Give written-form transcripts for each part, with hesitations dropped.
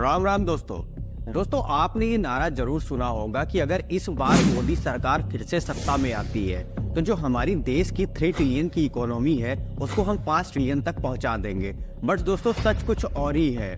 राम राम दोस्तों आपने ये नारा जरूर सुना होगा कि अगर इस बार मोदी सरकार फिर से सत्ता में आती है तो जो हमारी देश की 3 ट्रिलियन की इकोनॉमी है उसको हम 5 ट्रिलियन तक पहुंचा देंगे। बट दोस्तों सच कुछ और ही है।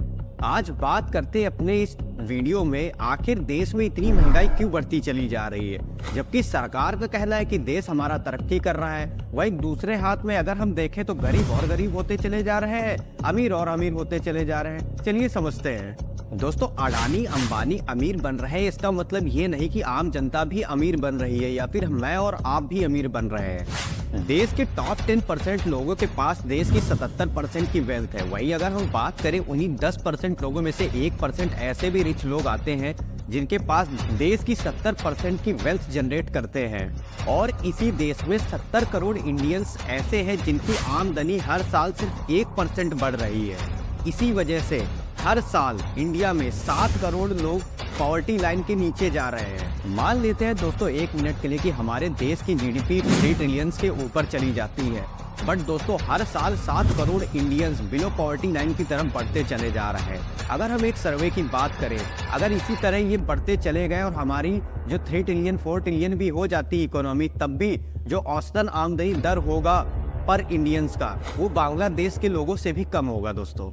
आज बात करते हैं अपने इस वीडियो में आखिर देश में इतनी महंगाई क्यों बढ़ती चली जा रही है, जबकि सरकार का कहना है कि देश हमारा तरक्की कर रहा है। वहीं दूसरे हाथ में अगर हम देखें तो गरीब और गरीब होते चले जा रहे हैं, अमीर और अमीर होते चले जा रहे हैं। चलिए समझते हैं। दोस्तों अडानी अंबानी अमीर बन रहे हैं, इसका मतलब ये नहीं कि आम जनता भी अमीर बन रही है या फिर मैं और आप भी अमीर बन रहे हैं। देश के टॉप 10% लोगों के पास देश की 77% की वेल्थ है। वहीं अगर हम बात करें उन्हीं 10% लोगों में से 1% ऐसे भी रिच लोग आते हैं जिनके पास देश की 70% की वेल्थ जनरेट करते हैं। और इसी देश में 70 करोड़ इंडियंस ऐसे हैं जिनकी आमदनी हर साल सिर्फ 1% बढ़ रही है। इसी वजह से हर साल इंडिया में 7 करोड़ लोग पॉवर्टी लाइन के नीचे जा रहे हैं। मान लेते हैं दोस्तों 1 मिनट के लिए कि हमारे देश की जीडीपी 3 ट्रिलियन के ऊपर चली जाती है, बट दोस्तों हर साल 7 crore Indians below poverty line की तरफ बढ़ते चले जा रहे हैं। अगर हम एक सर्वे की बात करें, अगर इसी तरह ये बढ़ते चले गए और हमारी जो 3 ट्रिलियन 4 ट्रिलियन भी हो जाती इकोनॉमी, तब भी जो औसतन आमदनी दर होगा पर इंडियंस का वो बांग्लादेश के लोगों से भी कम होगा। दोस्तों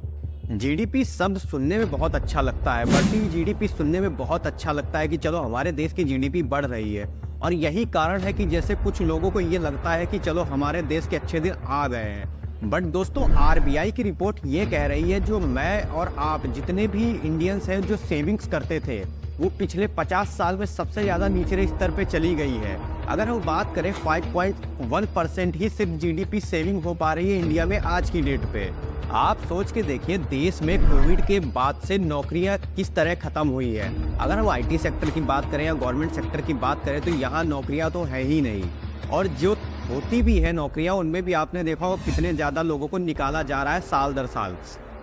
जीडीपी शब्द सुनने में बहुत अच्छा लगता है, बढ़ती जीडीपी सुनने में बहुत अच्छा लगता है कि चलो हमारे देश की जीडीपी बढ़ रही है। और यही कारण है कि जैसे कुछ लोगों को ये लगता है कि चलो हमारे देश के अच्छे दिन आ गए हैं। बट दोस्तों आरबीआई की रिपोर्ट ये कह रही है जो मैं और आप जितने भी इंडियंस हैं जो सेविंग्स करते थे वो पिछले 50 साल में सबसे ज़्यादा निचले स्तर पे चली गई है। अगर हम बात करें 5.1% ही सिर्फ जीडीपी सेविंग हो पा रही है इंडिया में आज की डेट पे। आप सोच के देखिए देश में कोविड के बाद से नौकरियां किस तरह खत्म हुई है। अगर हम आईटी सेक्टर की बात करें या गवर्नमेंट सेक्टर की बात करें तो यहाँ नौकरियां तो है ही नहीं, और जो होती भी है नौकरियां उनमें भी आपने देखा होगा कितने ज़्यादा लोगों को निकाला जा रहा है साल दर साल।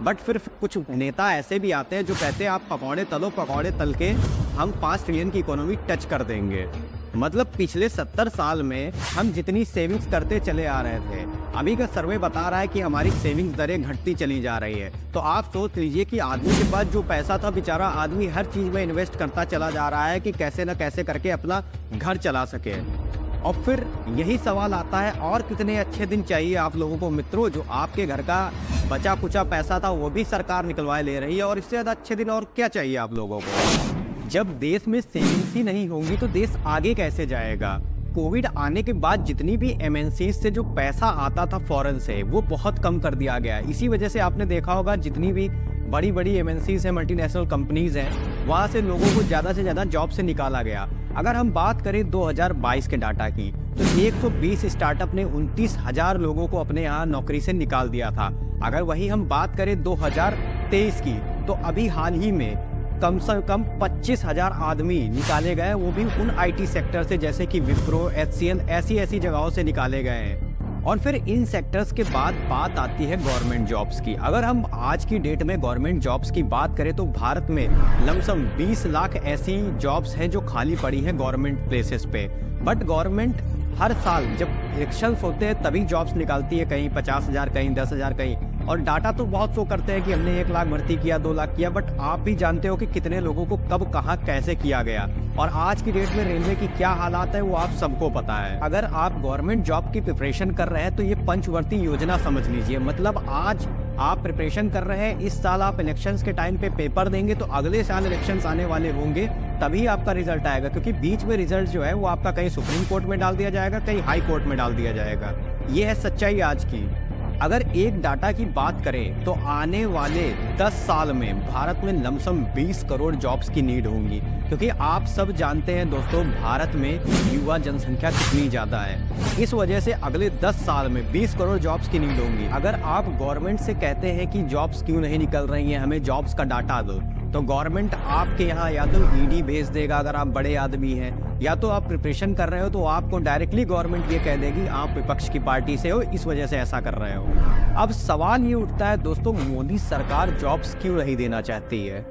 बट फिर कुछ नेता ऐसे भी आते हैं जो कहते हैं आप पकौड़े तलो, पकौड़े तल के हम 5 ट्रिलियन की इकोनॉमी टच कर देंगे। मतलब पिछले 70 साल में हम जितनी सेविंग्स करते चले आ रहे थे, अभी का सर्वे बता रहा है कि हमारी सेविंग्स दरें घटती चली जा रही है। तो आप सोच लीजिए कि आदमी के पास जो पैसा था बेचारा आदमी हर चीज़ में इन्वेस्ट करता चला जा रहा है कि कैसे न कैसे करके अपना घर चला सके। और फिर यही सवाल आता है और कितने अच्छे दिन चाहिए आप लोगों को मित्रों, जो आपके घर का बचा कुचा पैसा था वो भी सरकार निकलवाए ले रही है, और इससे ज़्यादा अच्छे दिन और क्या चाहिए आप लोगों को। जब देश में सेविंग्स ही नहीं होंगी तो देश आगे कैसे जाएगा। कोविड आने के बाद जितनी भी एमएनसी से जो पैसा आता था फॉरेन से वो बहुत कम कर दिया गया है। इसी वजह से आपने देखा होगा जितनी भी बड़ी बड़ी एमएनसीज हैं, मल्टीनेशनल कंपनीज हैं, वहाँ से लोगों को ज़्यादा से ज़्यादा जॉब से निकाला गया। अगर हम बात करें 2022 के डाटा की तो 120 स्टार्टअप ने 29,000 लोगों को अपने यहाँ नौकरी से निकाल दिया था। अगर वही हम बात करें 2023 की तो अभी हाल ही में कम से कम 25,000 आदमी निकाले गए, वो भी उन आईटी सेक्टर से जैसे कि विप्रो, एचसीएल, ऐसी जगहों से निकाले गए हैं। और फिर इन सेक्टर्स के बाद बात आती है गवर्नमेंट जॉब्स की। अगर हम आज की डेट में गवर्नमेंट जॉब्स की बात करें तो भारत में लमसम 20 लाख ऐसी जॉब्स हैं जो खाली पड़ी है गवर्नमेंट प्लेसेस पे। बट गवर्नमेंट हर साल जब इलेक्शंस होते हैं तभी जॉब्स निकालती है, कहीं 50,000, कहीं 10,000, कहीं। और डाटा तो बहुत शो करते हैं कि हमने 1 लाख भर्ती किया, 2 लाख किया, बट आप भी जानते हो कि कितने लोगों को कब कहाँ कैसे किया गया। और आज की डेट में रेलवे की क्या हालात है वो आप सबको पता है। अगर आप गवर्नमेंट जॉब की प्रिपरेशन कर रहे हैं तो ये पंचवर्ती योजना समझ लीजिए। मतलब आज आप प्रिपरेशन कर रहे हैं, इस साल आप इलेक्शंस के टाइम पे पेपर देंगे तो अगले साल इलेक्शंस आने वाले होंगे तभी आपका रिजल्ट आएगा, क्योंकि बीच में रिजल्ट जो है वो आपका कहीं सुप्रीम कोर्ट में डाल दिया जाएगा, कहीं हाई कोर्ट में डाल दिया जाएगा। ये है सच्चाई आज की। अगर एक डाटा की बात करें तो आने वाले 10 साल में भारत में लमसम 20 करोड़ जॉब्स की नीड होंगी, क्योंकि आप सब जानते हैं दोस्तों भारत में युवा जनसंख्या कितनी ज़्यादा है। इस वजह से अगले 10 साल में 20 करोड़ जॉब्स की नीड होंगी। अगर आप गवर्नमेंट से कहते हैं कि जॉब्स क्यों नहीं निकल रही हैं, हमें जॉब्स का डाटा दो, तो गवर्नमेंट आपके यहाँ या तो ईडी भेज देगा अगर आप बड़े आदमी हैं, या तो आप प्रिपरेशन कर रहे हो तो आपको डायरेक्टली गवर्नमेंट ये कह देगी आप विपक्ष की पार्टी से हो, इस वजह से ऐसा कर रहे हो। अब सवाल ये उठता है दोस्तों, मोदी सरकार जॉब्स क्यों नहीं देना चाहती है।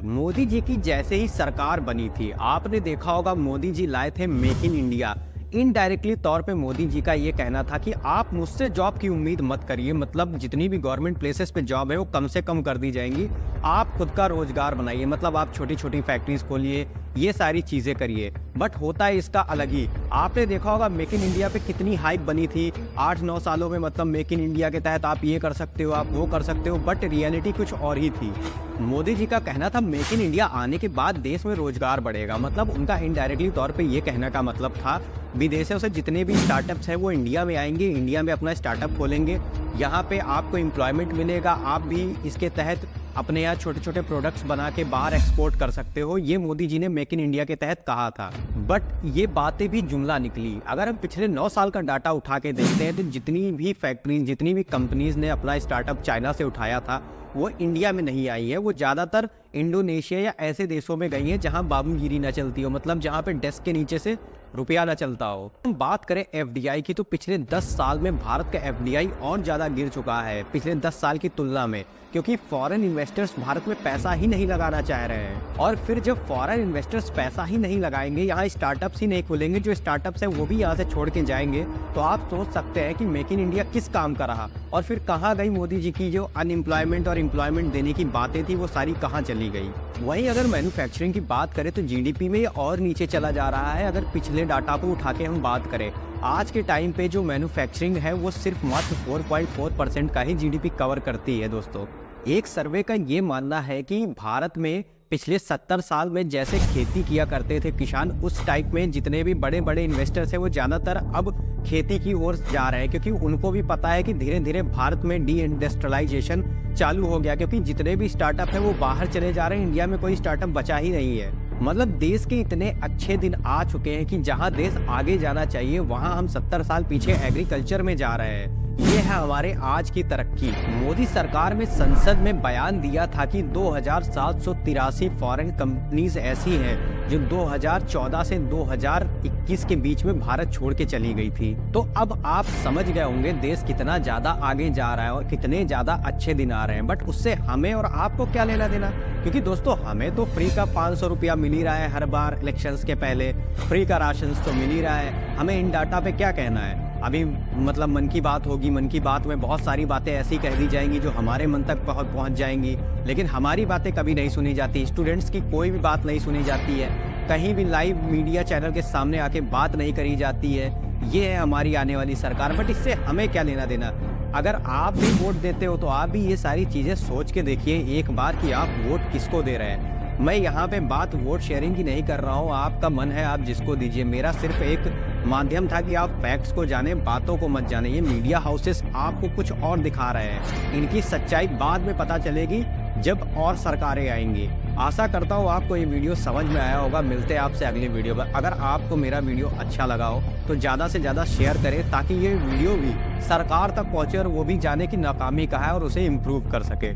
मोदी जी की जैसे ही सरकार बनी थी आपने देखा होगा मोदी जी लाए थे मेक इन इंडिया। इनडायरेक्टली तौर पे मोदी जी का ये कहना था कि आप मुझसे जॉब की उम्मीद मत करिए, मतलब जितनी भी गवर्नमेंट प्लेसेस पे जॉब है वो कम से कम कर दी जाएंगी, आप खुद का रोजगार बनाइए, मतलब आप छोटी छोटी फैक्ट्रीज खोलिए, ये सारी चीज़ें करिए। बट होता है इसका अलग ही। आपने देखा होगा मेक इन इंडिया पे कितनी हाइप बनी थी 8-9 सालों में, मतलब मेक इन इंडिया के तहत आप ये कर सकते हो, आप वो कर सकते हो, बट रियलिटी कुछ और ही थी। मोदी जी का कहना था मेक इन इंडिया आने के बाद देश में रोजगार बढ़ेगा, मतलब उनका इनडायरेक्टली तौर पे ये कहने का मतलब था विदेशों से जितने भी स्टार्टअप्स हैं वो इंडिया में आएंगे, इंडिया में अपना स्टार्टअप खोलेंगे, यहाँ पे आपको एम्प्लॉयमेंट मिलेगा, आप भी इसके तहत अपने यहाँ छोटे छोटे प्रोडक्ट्स बना के बाहर एक्सपोर्ट कर सकते हो। ये मोदी जी ने मेक इन इंडिया के तहत कहा था। बट ये बातें भी जुमला निकली। अगर हम पिछले 9 साल का डाटा उठा के देखते हैं तो जितनी भी फैक्ट्रीज, जितनी भी कंपनीज ने अपना स्टार्टअप चाइना से उठाया था वो इंडिया में नहीं आई है, वो ज़्यादातर इंडोनेशिया या ऐसे देशों में गई हैं जहां बाबूगिरी ना चलती हो, मतलब जहां पे डेस्क के नीचे से रुपया ना चलता हो। हम बात करें एफडीआई की तो पिछले 10 साल में भारत का एफडीआई और ज़्यादा गिर चुका है पिछले 10 साल की तुलना में, क्योंकि फॉरेन इन्वेस्टर्स भारत में पैसा ही नहीं लगाना चाह रहे हैं। और फिर जब फॉरेन इन्वेस्टर्स पैसा ही नहीं लगाएंगे, यहाँ स्टार्टअप्स ही नहीं खुलेंगे, जो स्टार्टअप्स हैं वो भी यहाँ से छोड़ के जाएंगे, तो आप सोच सकते हैं कि मेक इन इंडिया किस काम का रहा और फिर कहाँ गई मोदी जी की जो अनएम्प्लॉयमेंट और एम्प्लॉयमेंट देने की बातें थी वो सारी कहाँ चली गई। वहीं अगर मैन्युफैक्चरिंग की बात करें तो जीडीपी में ये और नीचे चला जा रहा है। अगर पिछले डाटा को उठा के हम बात करें, आज के टाइम पे जो मैन्युफैक्चरिंग है वो सिर्फ मात्र 4.4% का ही जीडीपी कवर करती है। दोस्तों, एक सर्वे का ये मानना है कि भारत में पिछले 70 साल में जैसे खेती किया करते थे किसान, उस टाइप में जितने भी बड़े बड़े इन्वेस्टर्स हैं वो ज़्यादातर अब खेती की ओर जा रहे हैं, क्योंकि उनको भी पता है कि धीरे धीरे भारत में डी इंडस्ट्रियलाइजेशन चालू हो गया, क्योंकि जितने भी स्टार्टअप हैं वो बाहर चले जा रहे हैं, इंडिया में कोई स्टार्टअप बचा ही नहीं है। मतलब देश के इतने अच्छे दिन आ चुके हैं कि जहां देश आगे जाना चाहिए वहां हम 70 साल पीछे एग्रीकल्चर में जा रहे हैं। ये है हमारे आज की तरक्की। मोदी सरकार में संसद में बयान दिया था कि 2783 फॉरेन कंपनीज ऐसी हैं जो 2014 से 2021 के बीच में भारत छोड़ के चली गई थी। तो अब आप समझ गए होंगे देश कितना ज्यादा आगे जा रहा है और कितने ज्यादा अच्छे दिन आ रहे हैं। बट उससे हमें और आपको क्या लेना देना, क्योंकि दोस्तों हमें तो फ्री का 500 रुपया मिल ही रहा है हर बार इलेक्शंस के पहले, फ्री का राशन तो मिल ही रहा है। हमें इन डाटा पे क्या कहना है? अभी मतलब मन की बात होगी, मन की बात में बहुत सारी बातें ऐसी कह दी जाएंगी जो हमारे मन तक पहुंच जाएंगी, लेकिन हमारी बातें कभी नहीं सुनी जाती। स्टूडेंट्स की कोई भी बात नहीं सुनी जाती है, कहीं भी लाइव मीडिया चैनल के सामने आके बात नहीं करी जाती है। ये है हमारी आने वाली सरकार। बट इससे हमें क्या लेना देना? अगर आप भी वोट देते हो तो आप भी ये सारी चीज़ें सोच के देखिए एक बार कि आप वोट किसको दे रहे हैं। मैं यहाँ पे बात वोट शेयरिंग की नहीं कर रहा हूँ, आपका मन है आप जिसको दीजिए। मेरा सिर्फ एक माध्यम था कि आप फैक्ट्स को जाने, बातों को मत जाने। ये मीडिया हाउसेस आपको कुछ और दिखा रहे हैं, इनकी सच्चाई बाद में पता चलेगी जब और सरकारें आएंगी। आशा करता हूँ आपको ये वीडियो समझ में आया होगा। मिलते हैं आपसे अगले वीडियो पर। अगर आपको मेरा वीडियो अच्छा लगा हो तो ज़्यादा से ज़्यादा शेयर करें ताकि ये वीडियो भी सरकार तक पहुँचे और वो भी जाने की नाकामी का है और उसे इम्प्रूव कर सके।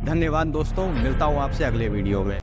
धन्यवाद दोस्तों, मिलता हूँ आपसे अगले वीडियो में।